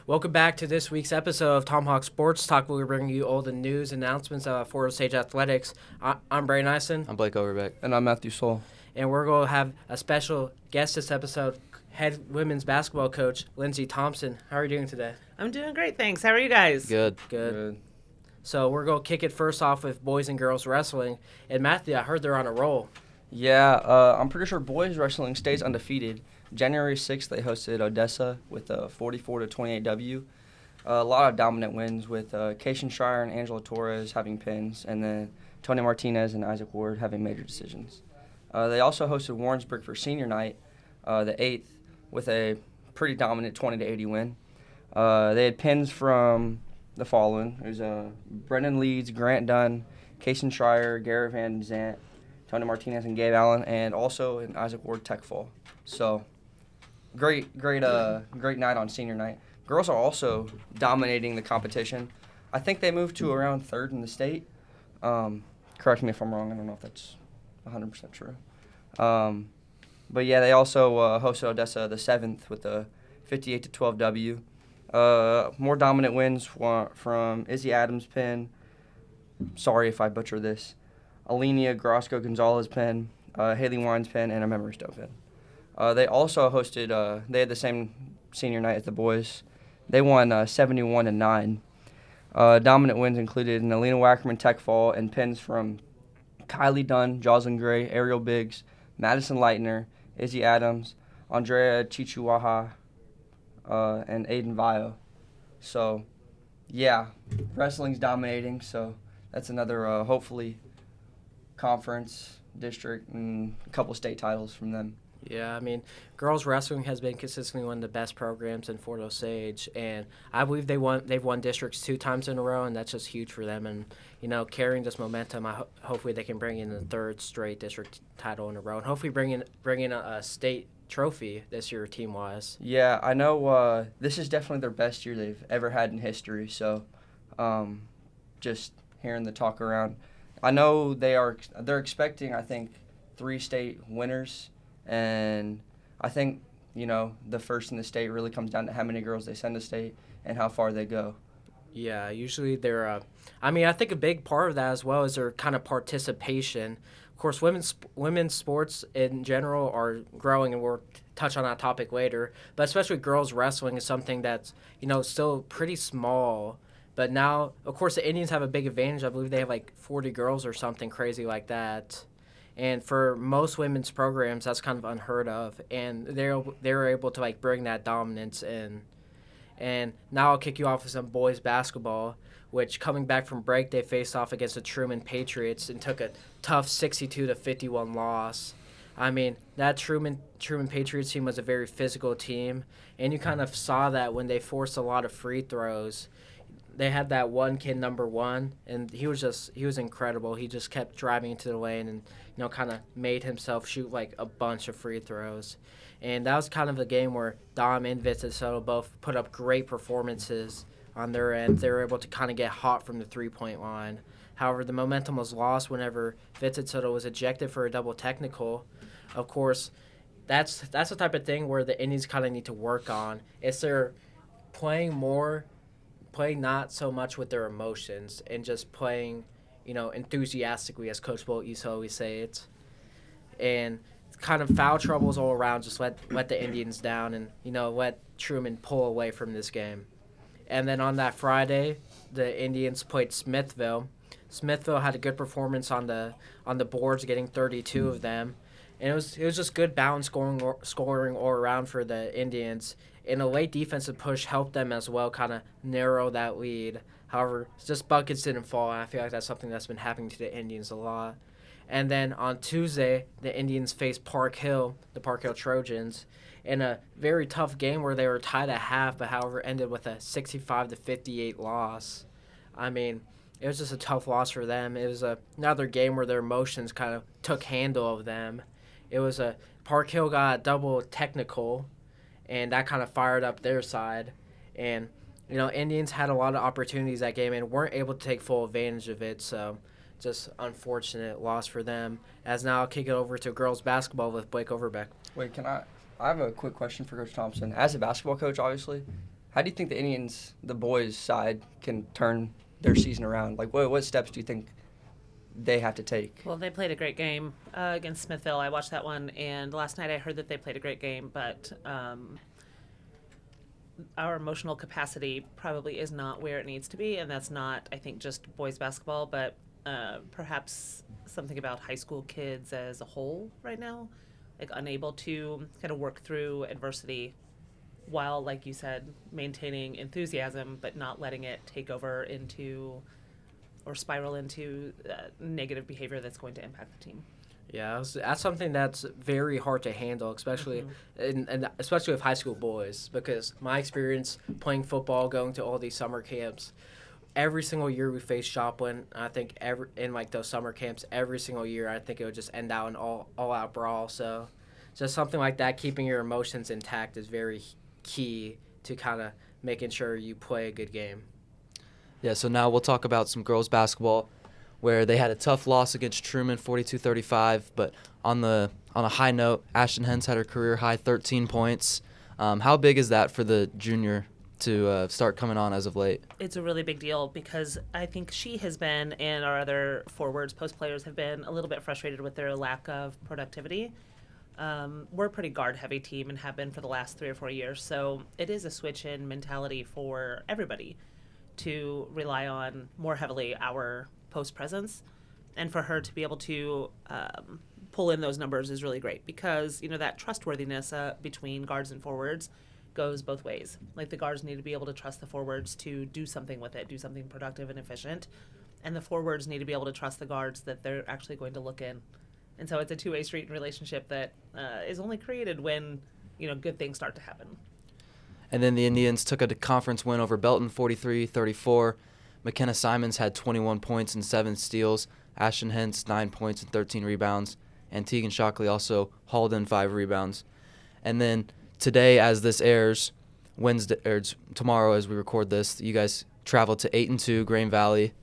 Welcome back to this week's episode of Tomahawk Sports Talk, where we bring you all the news and announcements of Fort Osage Athletics. I'm Brayden Eisen. I'm Blake Overbeck. And I'm Matthew Soul. And we're going to have a special guest this episode, head women's basketball coach, Lindsay Thompson. How are you doing today? I'm doing great, thanks. How are you guys? Good. So we're going to kick it first off with boys and girls wrestling. And Matthew, I heard they're on a roll. Yeah, I'm pretty sure boys wrestling stays undefeated. January 6th, they hosted Odessa with a 44-28 W. A lot of dominant wins with Kayshawn Schreier and Angela Torres having pins, and then Tony Martinez and Isaac Ward having major decisions. They also hosted Warrensburg for senior night, the 8th, with a pretty dominant 20-80 win. They had pins from the following. It was Brendan Leeds, Grant Dunn, Kayshawn Schreier, Garrett Van Zant, Tony Martinez, and Gabe Allen, and also an Isaac Ward tech fall. So great night on senior night. Girls are also dominating the competition. I think they moved to around third in the state. Correct me if I'm wrong. I don't know if that's 100% true. But yeah, they also hosted Odessa the 7th with a 58-12 W. More dominant wins from Izzy Adams' pin. Sorry if I butcher this. Alenia Grosco Gonzalez pin, Haley Wines pin, and a Memory Stowe pin. They also hosted, they had the same senior night as the boys. They won 71-9. Dominant wins included an Alina Wackerman tech fall and pins from Kylie Dunn, Jocelyn Gray, Ariel Biggs, Madison Leitner, Izzy Adams, Andrea Chichuaha, and Aiden Vio. So, yeah, wrestling's dominating, so that's another, hopefully, conference, district, and a couple state titles from them. Yeah, I mean, girls wrestling has been consistently one of the best programs in Fort Osage, and I believe they've won districts 2 times in a row, and that's just huge for them. And carrying this momentum, hopefully they can bring in the 3rd straight district title in a row, and hopefully bring in a state trophy this year team-wise. Yeah, I know this is definitely their best year they've ever had in history. So, just hearing the talk around, I know they're expecting, I think, 3 state winners. And I think, the first in the state really comes down to how many girls they send to state and how far they go. Yeah, usually they're I think a big part of that as well is their kind of participation. Of course, women's sports in general are growing, and we'll touch on that topic later. But especially girls wrestling is something that's, still pretty small. But now, of course, the Indians have a big advantage. I believe they have like 40 girls or something crazy like that. And for most women's programs, that's kind of unheard of. And they're able to bring that dominance in. And now I'll kick you off with some boys basketball, which coming back from break, they faced off against the Truman Patriots and took a tough 62-51 loss. I mean, that Truman Patriots team was a very physical team, and you kind of saw that when they forced a lot of free throws. They had that one kid, number 1, and he was incredible. He just kept driving into the lane and, kind of made himself shoot a bunch of free throws. And that was kind of a game where Dom and Vincent Soto both put up great performances on their end. They were able to kind of get hot from the three-point line. However, the momentum was lost whenever Vincent Soto was ejected for a double technical. Of course, that's the type of thing where the Indians kind of need to work on. It's they're playing not so much with their emotions and just playing, enthusiastically, as Coach Bolt used to always say it. And kind of foul troubles all around, just let the Indians down and, let Truman pull away from this game. And then on that Friday, the Indians played Smithville. Smithville had a good performance on the boards, getting 32 of them. And it was just good balanced scoring all around for the Indians. And a late defensive push helped them as well, kind of narrow that lead. However, just buckets didn't fall, and I feel like that's something that's been happening to the Indians a lot. And then on Tuesday, the Indians faced the Park Hill Trojans, in a very tough game where they were tied at half, but however ended with a 65-58 loss. I mean, it was just a tough loss for them. It was another game where their emotions kind of took handle of them. It was Park Hill got a double technical, and that kind of fired up their side. And, Indians had a lot of opportunities that game and weren't able to take full advantage of it, so just unfortunate loss for them. As now I'll kick it over to girls basketball with Blake Overbeck. Wait, I have a quick question for Coach Thompson. As a basketball coach, obviously, How do you think the Indians, the boys' side, can turn their season around? Like, what steps do you think they have to take? Well, they played a great game against Smithville. I watched that one, and last night I heard that they played a great game, but our emotional capacity probably is not where it needs to be, and that's not, I think, just boys basketball, but perhaps something about high school kids as a whole right now, like unable to kind of work through adversity while, like you said, maintaining enthusiasm, but not letting it take over into or spiral into negative behavior that's going to impact the team. Yeah, that's something that's very hard to handle, especially and especially with high school boys, because my experience playing football, going to all these summer camps, every single year we face Joplin. I think in like those summer camps, every single year, I think it would just end out in all out brawl. So just something like that, keeping your emotions intact is very key to kind of making sure you play a good game. Yeah, so now we'll talk about some girls basketball, where they had a tough loss against Truman, 42-35. But on a high note, Ashton Hens had her career high 13 points. How big is that for the junior to start coming on as of late? It's a really big deal because I think she has been, and our other forwards, post players, have been a little bit frustrated with their lack of productivity. We're a pretty guard-heavy team and have been for the last 3 or 4 years, so it is a switch in mentality for everybody to rely on more heavily our post presence, and for her to be able to pull in those numbers is really great because that trustworthiness between guards and forwards goes both ways. Like the guards need to be able to trust the forwards to do something with it, do something productive and efficient, and the forwards need to be able to trust the guards that they're actually going to look in. And so it's a two-way street relationship that is only created when good things start to happen. And then the Indians took a conference win over Belton, 43-34. McKenna Simons had 21 points and 7 steals. Ashton Hens, 9 points and 13 rebounds. And Tegan Shockley also hauled in 5 rebounds. And then today, as this airs, tomorrow as we record this, you guys travel to 8-2 Grain Valley.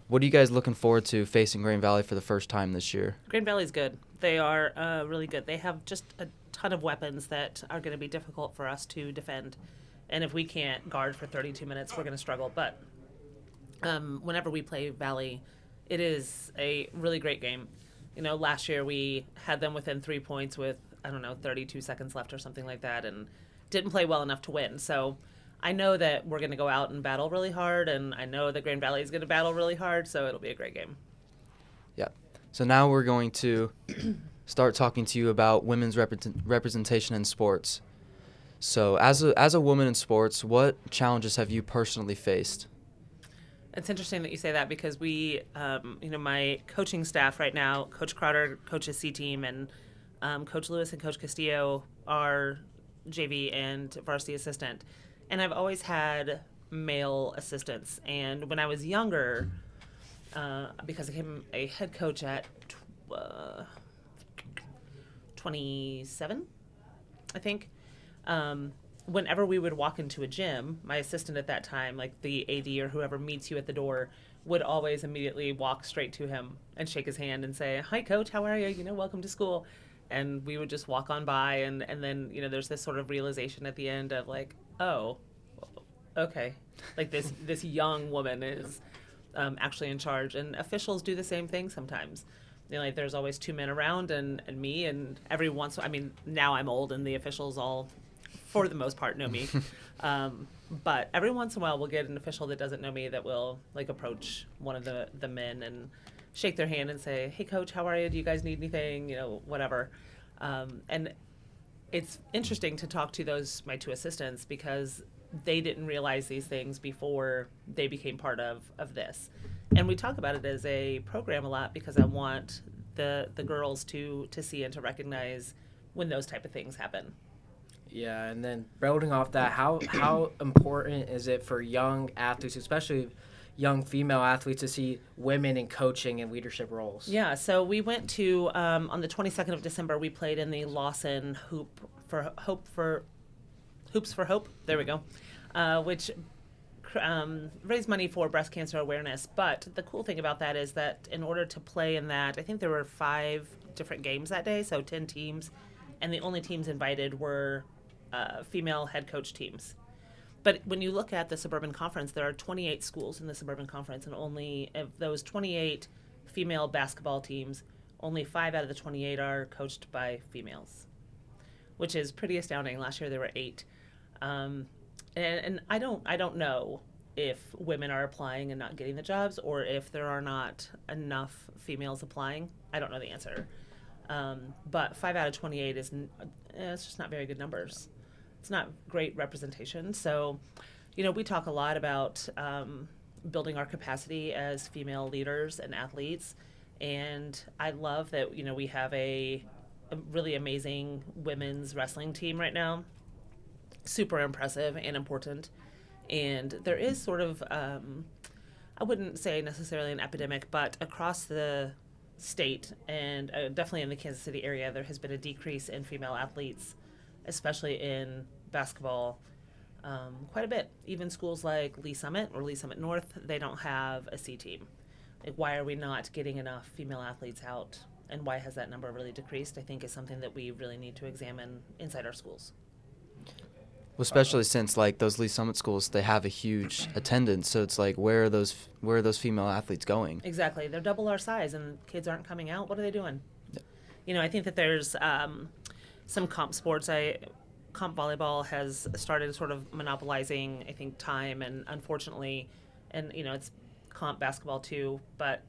What are you guys looking forward to facing Grain Valley for the first time this year? Grain Valley's good. They are really good. They have just a ton of weapons that are going to be difficult for us to defend. And if we can't guard for 32 minutes, we're going to struggle. But whenever we play Valley, it is a really great game. Last year we had them within 3 points with, 32 seconds left or something like that, and didn't play well enough to win. So I know that we're going to go out and battle really hard, and I know that Grain Valley is going to battle really hard, so it'll be a great game. Yeah. So now we're going to start talking to you about women's representation in sports. So as a woman in sports, what challenges have you personally faced? It's interesting that you say that because we, my coaching staff right now, Coach Crowder coaches C-Team, and Coach Lewis and Coach Castillo are JV and varsity assistant. And I've always had male assistants. And when I was younger, because I became a head coach at 27, I think, whenever we would walk into a gym, my assistant at that time, like the AD or whoever meets you at the door, would always immediately walk straight to him and shake his hand and say, "Hi, Coach, how are you? Welcome to school." And we would just walk on by, and then, there's this sort of realization at the end of like, oh, okay. Like this young woman is actually in charge. And officials do the same thing sometimes. Like there's always 2 men around and me, and every once, now I'm old and the officials all, for the most part, know me. But every once in a while we'll get an official that doesn't know me that will like approach one of the men and shake their hand and say, "Hey, Coach, how are you? Do you guys need anything?" Whatever. And it's interesting to talk to my 2 assistants because they didn't realize these things before they became part of this. And we talk about it as a program a lot because I want the girls to see and to recognize when those type of things happen. Yeah, and then building off that, how important is it for young athletes, especially young female athletes, to see women in coaching and leadership roles? Yeah, so we went to, on the 22nd of December, we played in the Lawson Hoops for Hope, there we go, which raised money for breast cancer awareness. But the cool thing about that is that in order to play in that, I think there were 5 different games that day, so 10 teams, and the only teams invited were female head coach teams. But when you look at the Suburban Conference, there are 28 schools in the Suburban Conference, and only of those 28 female basketball teams, only 5 out of the 28 are coached by females, which is pretty astounding. Last year there were 8. And I don't know if women are applying and not getting the jobs, or if there are not enough females applying. I don't know the answer. But 5 out of 28 it's just not very good numbers. It's not great representation. So, we talk a lot about building our capacity as female leaders and athletes. And I love that, we have a really amazing women's wrestling team right now. Super impressive and important. And there is sort of, I wouldn't say necessarily an epidemic, but across the state and definitely in the Kansas City area, there has been a decrease in female athletes, especially in basketball, quite a bit. Even schools like Lee Summit or Lee Summit North, they don't have a C team. Like, why are we not getting enough female athletes out? And why has that number really decreased? I think is something that we really need to examine inside our schools. Well, especially since like those Lee Summit schools, they have a huge attendance. So it's like, where are those female athletes going? Exactly. They're double our size, and kids aren't coming out. What are they doing? Yep. I think that there's some comp sports. Comp volleyball has started sort of monopolizing, I think, time, and unfortunately, and it's comp basketball too, but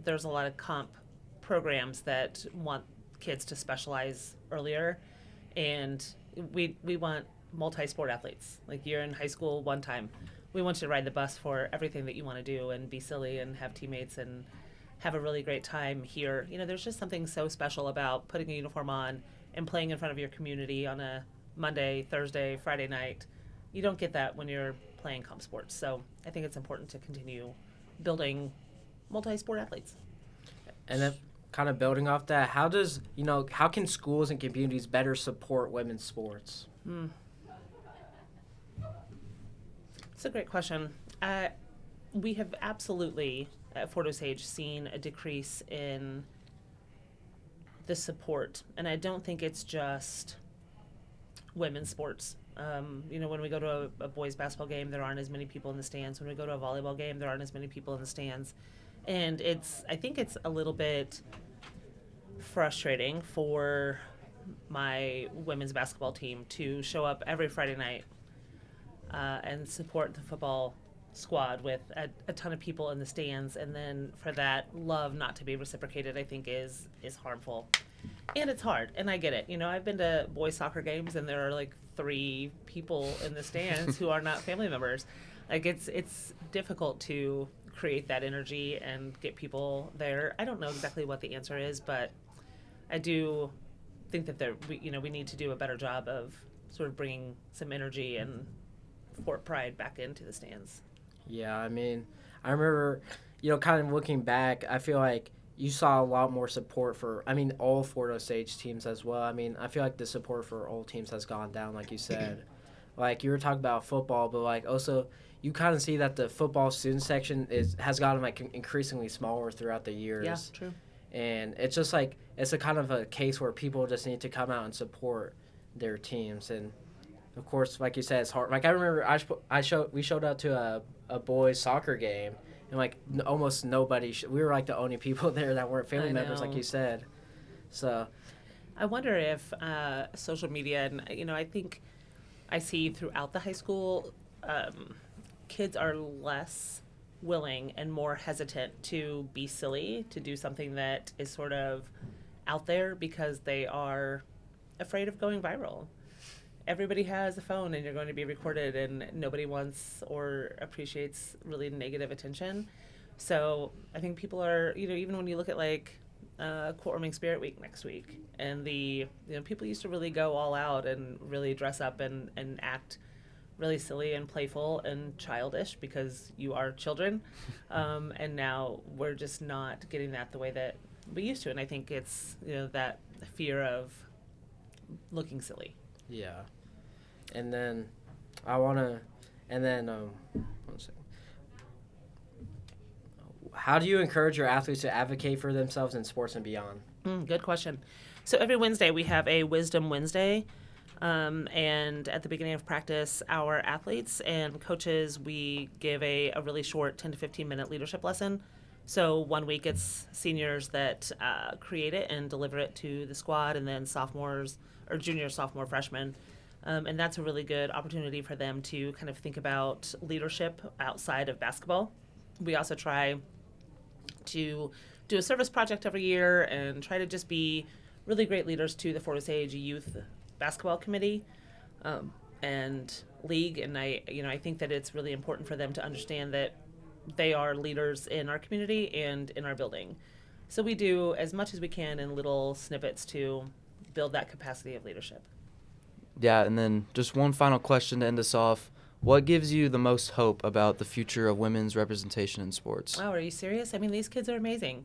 there's a lot of comp programs that want kids to specialize earlier, and we want multi-sport athletes. Like, you're in high school one time, we want you to ride the bus for everything that you want to do and be silly and have teammates and have a really great time here. There's just something so special about putting a uniform on and playing in front of your community on a Monday, Thursday, Friday night. You don't get that when you're playing comp sports. So I think it's important to continue building multi-sport athletes. And then kind of building off that, how can schools and communities better support women's sports? It's a great question. We have absolutely, at Fort Osage, seen a decrease in the support. And I don't think it's just women's sports. When we go to a boys basketball game, there aren't as many people in the stands. When we go to a volleyball game, there aren't as many people in the stands. And I think it's a little bit frustrating for my women's basketball team to show up every Friday night and support the football squad with a ton of people in the stands, and then for that love not to be reciprocated, I think is harmful. And it's hard, and I get it. I've been to boys soccer games, and there are like 3 people in the stands who are not family members. Like, it's difficult to create that energy and get people there. I don't know exactly what the answer is, but I do think that we need to do a better job of sort of bringing some energy and Fort pride back into the stands. Yeah, I remember, kind of looking back, I feel like you saw a lot more support for, all Fort Osage teams as well. I feel like the support for all teams has gone down, like you said. Like, you were talking about football, but, like, also you kind of see that the football student section has gotten, like, increasingly smaller throughout the years. Yeah, true. And it's just, like, it's a kind of a case where people just need to come out and support their teams. And, of course, like you said, it's hard. Like, I remember we showed up to a boys soccer game, and like almost nobody. We were like the only people there that weren't family members, like you said. So, I wonder if social media, and I think I see throughout the high school, kids are less willing and more hesitant to be silly, to do something that is sort of out there because they are afraid of going viral. Everybody has a phone, and you're going to be recorded, and nobody wants or appreciates really negative attention. So I think people are, even when you look at like Courtwarming Spirit Week next week, and people used to really go all out and really dress up and act really silly and playful and childish because you are children. And now we're just not getting that the way that we used to. And I think it's, that fear of looking silly. Yeah. And then one second. How do you encourage your athletes to advocate for themselves in sports and beyond? Good question. So every Wednesday we have a Wisdom Wednesday. And at the beginning of practice, our athletes and coaches, we give a really short 10 to 15-minute leadership lesson. So 1 week it's seniors that create it and deliver it to the squad, and then sophomores or junior, sophomore, freshmen. And that's a really good opportunity for them to kind of think about leadership outside of basketball. We also try to do a service project every year and try to just be really great leaders to the Fort Osage Youth Basketball Committee and league. And I think that it's really important for them to understand that they are leaders in our community and in our building. So we do as much as we can in little snippets to build that capacity of leadership. Yeah, and then just one final question to end us off. What gives you the most hope about the future of women's representation in sports? Wow, are you serious? I mean, these kids are amazing.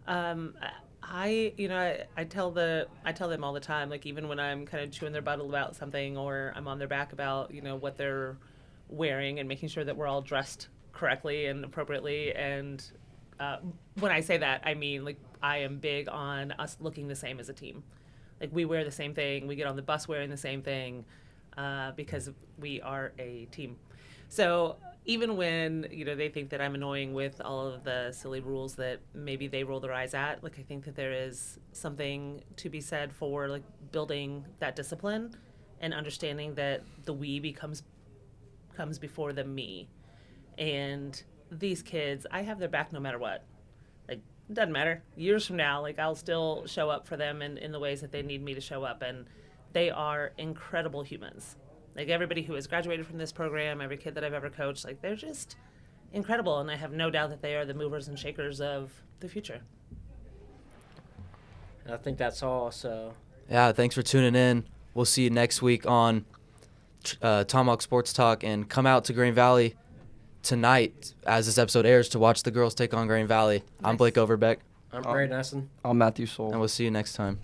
I tell them all the time, like even when I'm kind of chewing their butt about something or I'm on their back about, what they're wearing and making sure that we're all dressed correctly and appropriately. And when I say that, I mean, like, I am big on us looking the same as a team. Like, we wear the same thing. We get on the bus wearing the same thing because we are a team. So even when, they think that I'm annoying with all of the silly rules that maybe they roll their eyes at, like, I think that there is something to be said for, like, building that discipline and understanding that the we comes before the me. And these kids, I have their back no matter what. Like, it doesn't matter. Years from now, like, I'll still show up for them in the ways that they need me to show up. And they are incredible humans. Like, everybody who has graduated from this program, every kid that I've ever coached, like, they're just incredible. And I have no doubt that they are the movers and shakers of the future. I think that's all. So Yeah, thanks for tuning in. We'll see you next week on Tomahawk Sports Talk, and come out to Green Valley tonight as this episode airs to watch the girls take on Green Valley. I'm Nice. Blake Overbeck, I'm Braden Essen. I'm Matthew Soul. and we'll see you next time.